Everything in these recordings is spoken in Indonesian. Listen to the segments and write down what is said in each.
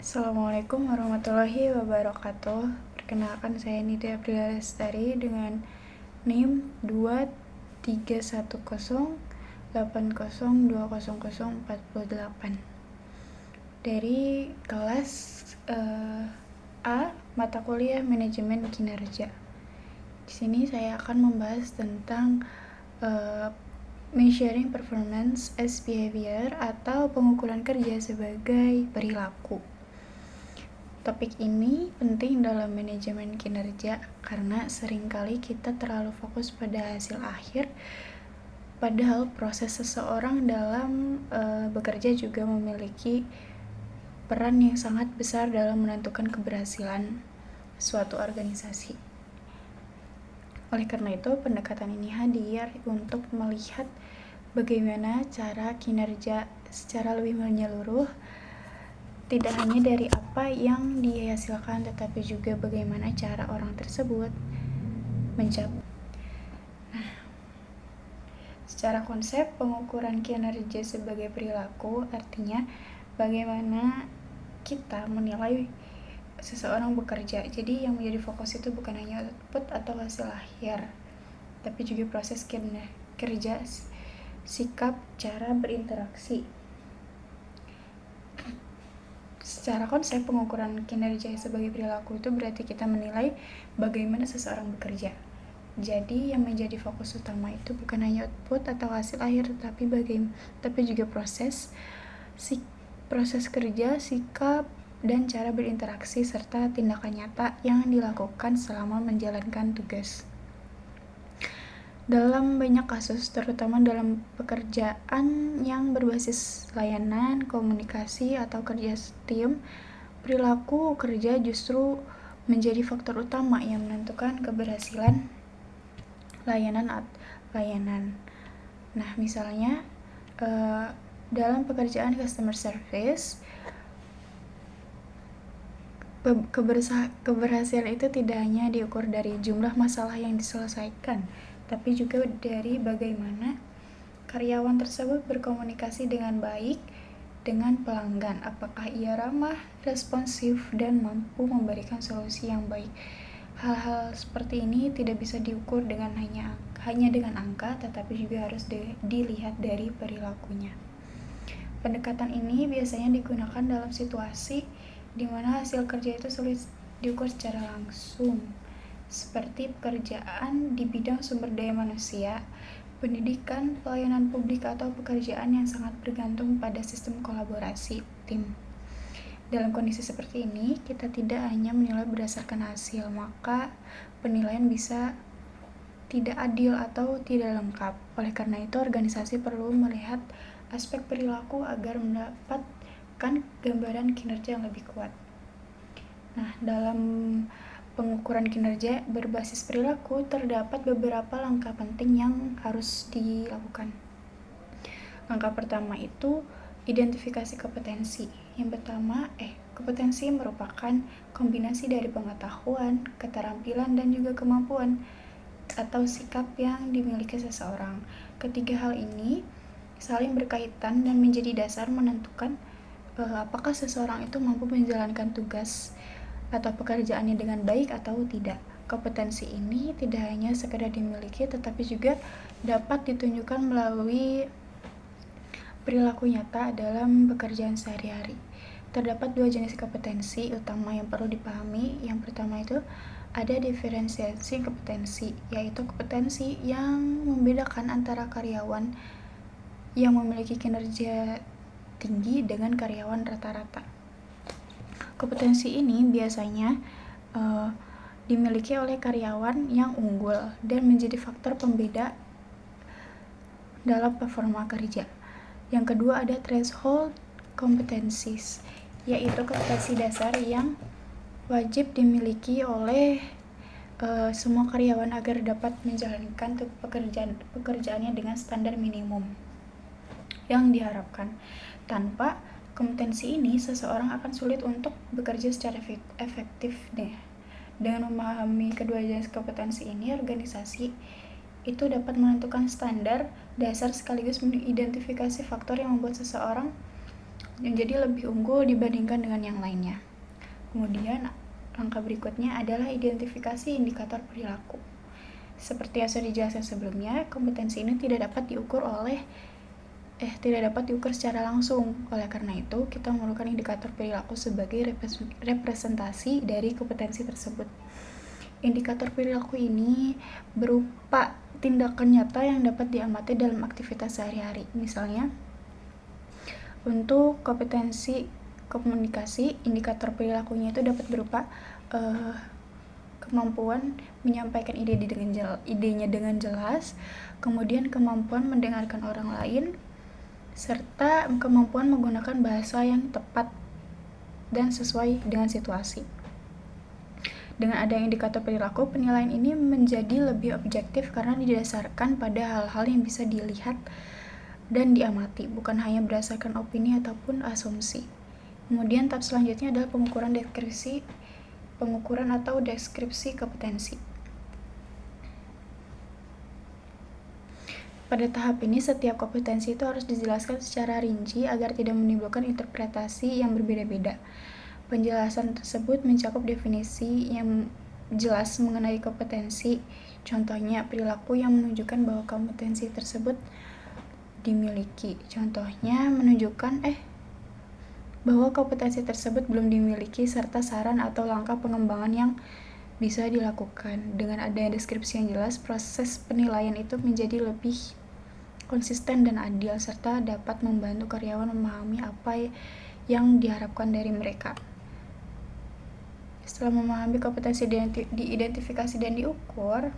Assalamualaikum warahmatullahi wabarakatuh. Perkenalkan, saya Nida Aprilia Lestari dengan NIM 231080200048 dari kelas A, mata kuliah Manajemen Kinerja. Di sini saya akan membahas tentang measuring performance as behavior atau pengukuran kerja sebagai perilaku. Topik ini penting dalam manajemen kinerja karena seringkali kita terlalu fokus pada hasil akhir, padahal proses seseorang dalam bekerja juga memiliki peran yang sangat besar dalam menentukan keberhasilan suatu organisasi. Oleh karena itu, pendekatan ini hadir untuk melihat bagaimana cara kinerja secara lebih menyeluruh, tidak hanya dari apa yang dihasilkan, tetapi juga bagaimana cara orang tersebut mencapai. Secara konsep, pengukuran kinerja sebagai perilaku artinya bagaimana kita menilai seseorang bekerja. Jadi yang menjadi fokus itu bukan hanya output atau hasil akhir, tapi juga proses kerja, sikap, cara berinteraksi. Secara konsep, pengukuran kinerja sebagai perilaku itu berarti kita menilai bagaimana seseorang bekerja. Jadi yang menjadi fokus utama itu bukan hanya output atau hasil akhir, tapi juga proses kerja, sikap, dan cara berinteraksi serta tindakan nyata yang dilakukan selama menjalankan tugas. Dalam banyak kasus, terutama dalam pekerjaan yang berbasis layanan, komunikasi, atau kerja tim, perilaku kerja justru menjadi faktor utama yang menentukan keberhasilan layanan. Nah, misalnya dalam pekerjaan customer service, keberhasilan itu tidak hanya diukur dari jumlah masalah yang diselesaikan, tapi juga dari bagaimana karyawan tersebut berkomunikasi dengan baik dengan pelanggan, apakah ia ramah, responsif, dan mampu memberikan solusi yang baik. Hal-hal seperti ini tidak bisa diukur dengan hanya dengan angka, tetapi juga harus dilihat dari perilakunya. Pendekatan ini biasanya digunakan dalam situasi di mana hasil kerja itu sulit diukur secara langsung, seperti pekerjaan di bidang sumber daya manusia, pendidikan, pelayanan publik, atau pekerjaan yang sangat bergantung pada sistem kolaborasi tim. Dalam kondisi seperti ini, kita tidak hanya menilai berdasarkan hasil, maka penilaian bisa tidak adil atau tidak lengkap. Oleh karena itu, organisasi perlu melihat aspek perilaku agar mendapatkan gambaran kinerja yang lebih kuat. Nah, dalam pengukuran kinerja berbasis perilaku terdapat beberapa langkah penting yang harus dilakukan. Langkah pertama itu identifikasi kompetensi. Yang pertama, kompetensi merupakan kombinasi dari pengetahuan, keterampilan, dan juga kemampuan atau sikap yang dimiliki seseorang. Ketiga hal ini saling berkaitan dan menjadi dasar menentukan apakah seseorang itu mampu menjalankan tugas atau pekerjaannya dengan baik atau tidak. Kompetensi ini tidak hanya sekedar dimiliki, tetapi juga dapat ditunjukkan melalui perilaku nyata dalam pekerjaan sehari-hari. Terdapat dua jenis kompetensi utama yang perlu dipahami. Yang pertama itu ada diferensiasi kompetensi, yaitu kompetensi yang membedakan antara karyawan yang memiliki kinerja tinggi dengan karyawan rata-rata. Kompetensi ini biasanya dimiliki oleh karyawan yang unggul dan menjadi faktor pembeda dalam performa kerja. Yang kedua ada threshold competencies, yaitu kompetensi dasar yang wajib dimiliki oleh semua karyawan agar dapat menjalankan pekerjaannya dengan standar minimum yang diharapkan. Tanpa kompetensi ini, seseorang akan sulit untuk bekerja secara efektif. Dengan memahami kedua jenis kompetensi ini, organisasi itu dapat menentukan standar dasar sekaligus mengidentifikasi faktor yang membuat seseorang menjadi lebih unggul dibandingkan dengan yang lainnya. Kemudian langkah berikutnya adalah identifikasi indikator perilaku. Seperti yang sudah dijelaskan sebelumnya, kompetensi ini tidak dapat diukur secara langsung. Oleh karena itu, kita memerlukan indikator perilaku sebagai representasi dari kompetensi tersebut. Indikator perilaku ini berupa tindakan nyata yang dapat diamati dalam aktivitas sehari-hari. Misalnya, untuk kompetensi komunikasi, indikator perilakunya itu dapat berupa kemampuan menyampaikan idenya dengan jelas, kemudian kemampuan mendengarkan orang lain, serta kemampuan menggunakan bahasa yang tepat dan sesuai dengan situasi. Dengan adanya indikator perilaku, penilaian ini menjadi lebih objektif karena didasarkan pada hal-hal yang bisa dilihat dan diamati, bukan hanya berdasarkan opini ataupun asumsi. Kemudian tahap selanjutnya adalah pengukuran atau deskripsi kompetensi. Pada tahap ini, setiap kompetensi itu harus dijelaskan secara rinci agar tidak menimbulkan interpretasi yang berbeda-beda. Penjelasan tersebut mencakup definisi yang jelas mengenai kompetensi, contohnya perilaku yang menunjukkan bahwa kompetensi tersebut dimiliki. Contohnya menunjukkan bahwa kompetensi tersebut belum dimiliki, serta saran atau langkah pengembangan yang bisa dilakukan. Dengan adanya deskripsi yang jelas, proses penilaian itu menjadi lebih konsisten dan adil, serta dapat membantu karyawan memahami apa yang diharapkan dari mereka. Setelah memahami kompetensi diidentifikasi dan diukur,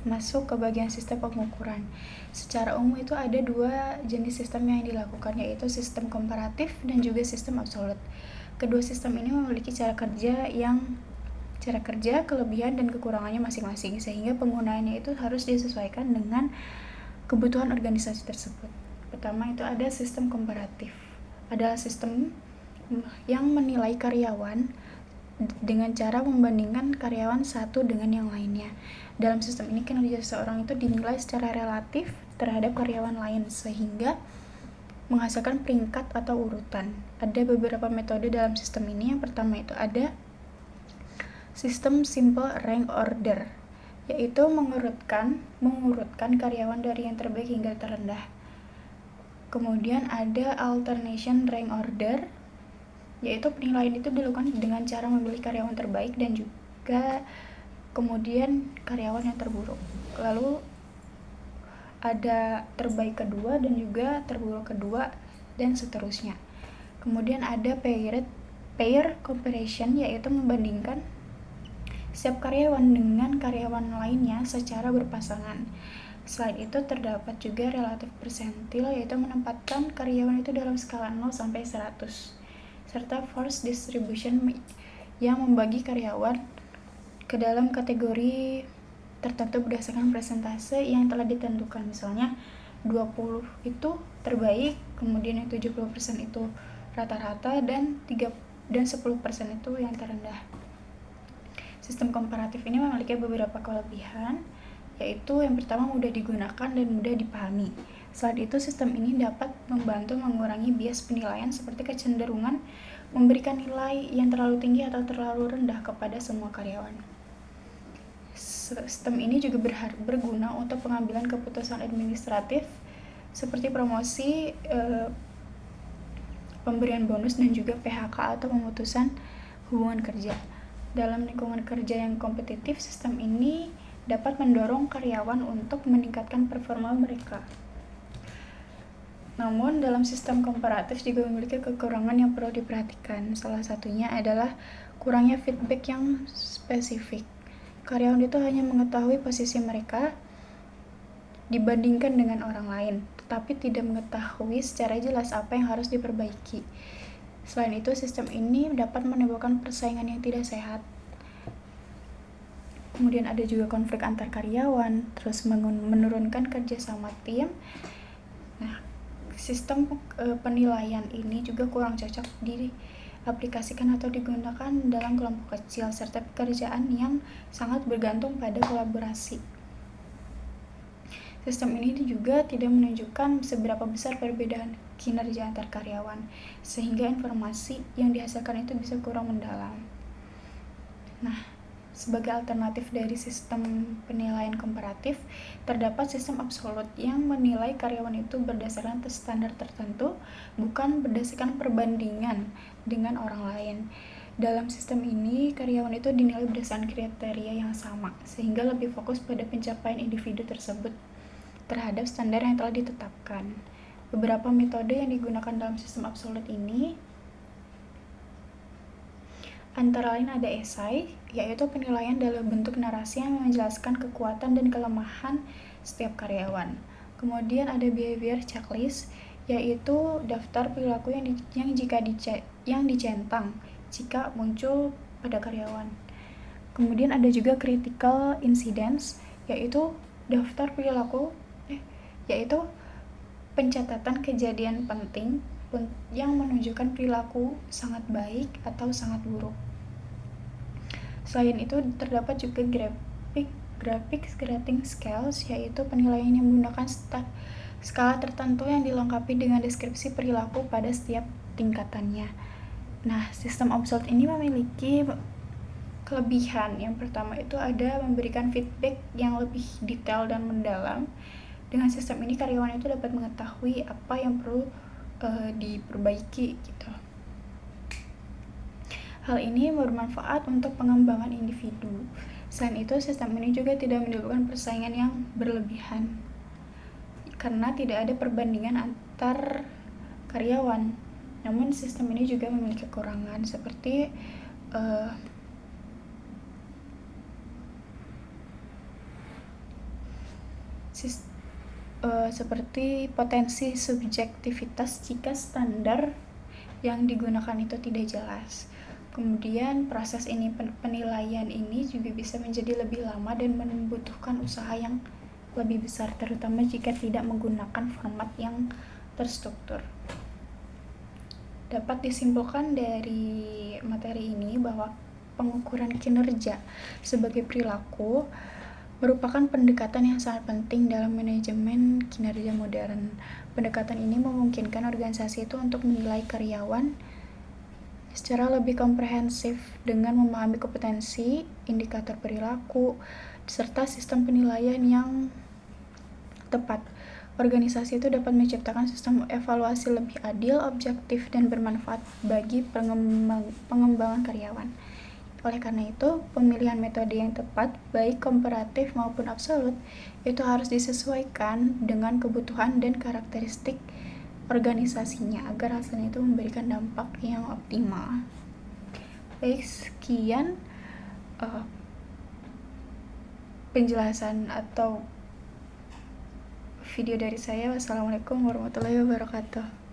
masuk ke bagian sistem pengukuran. Secara umum itu ada 2 jenis sistem yang dilakukan, yaitu sistem komparatif dan juga sistem absolut. Kedua sistem ini memiliki cara kerja, kelebihan dan kekurangannya masing-masing, sehingga penggunaannya itu harus disesuaikan dengan kebutuhan organisasi tersebut. Pertama itu ada sistem komparatif. Adalah sistem yang menilai karyawan dengan cara membandingkan karyawan satu dengan yang lainnya. Dalam sistem ini, kinerja seseorang itu dinilai secara relatif terhadap karyawan lain, sehingga menghasilkan peringkat atau urutan. Ada beberapa metode dalam sistem ini. Yang pertama itu ada sistem simple rank order, yaitu mengurutkan karyawan dari yang terbaik hingga terendah. Kemudian ada alternation rank order, yaitu penilaian itu dilakukan dengan cara memilih karyawan terbaik dan juga kemudian karyawan yang terburuk. Lalu ada terbaik kedua dan juga terburuk kedua dan seterusnya. Kemudian ada pair comparison, yaitu membandingkan setiap karyawan dengan karyawan lainnya secara berpasangan. Selain itu terdapat juga relative percentile, yaitu menempatkan karyawan itu dalam skala 0 sampai 100. Serta force distribution yang membagi karyawan ke dalam kategori tertentu berdasarkan persentase yang telah ditentukan. Misalnya 20 itu terbaik, kemudian yang 70% itu rata-rata, dan 10% itu yang terendah. Sistem komparatif ini memiliki beberapa kelebihan, yaitu yang pertama mudah digunakan dan mudah dipahami. Selain itu, sistem ini dapat membantu mengurangi bias penilaian seperti kecenderungan memberikan nilai yang terlalu tinggi atau terlalu rendah kepada semua karyawan. Sistem ini juga berguna untuk pengambilan keputusan administratif seperti promosi, pemberian bonus, dan juga PHK atau pemutusan hubungan kerja. Dalam lingkungan kerja yang kompetitif, sistem ini dapat mendorong karyawan untuk meningkatkan performa mereka. Namun, dalam sistem komparatif juga memiliki kekurangan yang perlu diperhatikan. Salah satunya adalah kurangnya feedback yang spesifik. Karyawan itu hanya mengetahui posisi mereka dibandingkan dengan orang lain, tetapi tidak mengetahui secara jelas apa yang harus diperbaiki. Selain itu, sistem ini dapat menimbulkan persaingan yang tidak sehat. Kemudian ada juga konflik antar karyawan, terus menurunkan kerjasama tim. Nah, sistem penilaian ini juga kurang cocok diaplikasikan atau digunakan dalam kelompok kecil, serta pekerjaan yang sangat bergantung pada kolaborasi. Sistem ini juga tidak menunjukkan seberapa besar perbedaan kinerja antar karyawan, sehingga informasi yang dihasilkan itu bisa kurang mendalam. Nah, sebagai alternatif dari sistem penilaian komparatif, terdapat sistem absolut yang menilai karyawan itu berdasarkan standar tertentu, bukan berdasarkan perbandingan dengan orang lain. Dalam sistem ini, karyawan itu dinilai berdasarkan kriteria yang sama, sehingga lebih fokus pada pencapaian individu tersebut terhadap standar yang telah ditetapkan. Beberapa metode yang digunakan dalam sistem absolut ini antara lain ada esai, yaitu penilaian dalam bentuk narasi yang menjelaskan kekuatan dan kelemahan setiap karyawan. Kemudian ada behavior checklist, yaitu daftar perilaku yang dicentang jika muncul pada karyawan. Kemudian ada juga critical incidents, yaitu daftar perilaku yaitu pencatatan kejadian penting yang menunjukkan perilaku sangat baik atau sangat buruk. Selain itu, terdapat juga graphic rating scales, yaitu penilaian yang menggunakan skala tertentu yang dilengkapi dengan deskripsi perilaku pada setiap tingkatannya. Nah, sistem absolut ini memiliki kelebihan. Yang pertama itu ada memberikan feedback yang lebih detail dan mendalam. Dengan sistem ini, karyawan itu dapat mengetahui apa yang perlu diperbaiki gitu. Hal ini bermanfaat untuk pengembangan individu. Selain itu, sistem ini juga tidak menimbulkan persaingan yang berlebihan karena tidak ada perbandingan antar karyawan. Namun, sistem ini juga memiliki kekurangan seperti seperti potensi subjektivitas jika standar yang digunakan itu tidak jelas. Kemudian proses penilaian ini juga bisa menjadi lebih lama dan membutuhkan usaha yang lebih besar, terutama jika tidak menggunakan format yang terstruktur. Dapat disimpulkan dari materi ini bahwa pengukuran kinerja sebagai perilaku merupakan pendekatan yang sangat penting dalam manajemen kinerja modern. Pendekatan ini memungkinkan organisasi itu untuk menilai karyawan secara lebih komprehensif dengan memahami kompetensi, indikator perilaku, serta sistem penilaian yang tepat. Organisasi itu dapat menciptakan sistem evaluasi lebih adil, objektif, dan bermanfaat bagi pengembangan karyawan. Oleh karena itu, pemilihan metode yang tepat, baik komparatif maupun absolut, itu harus disesuaikan dengan kebutuhan dan karakteristik organisasinya agar hasilnya itu memberikan dampak yang optimal. Baik, sekian penjelasan atau video dari saya. Wassalamualaikum warahmatullahi wabarakatuh.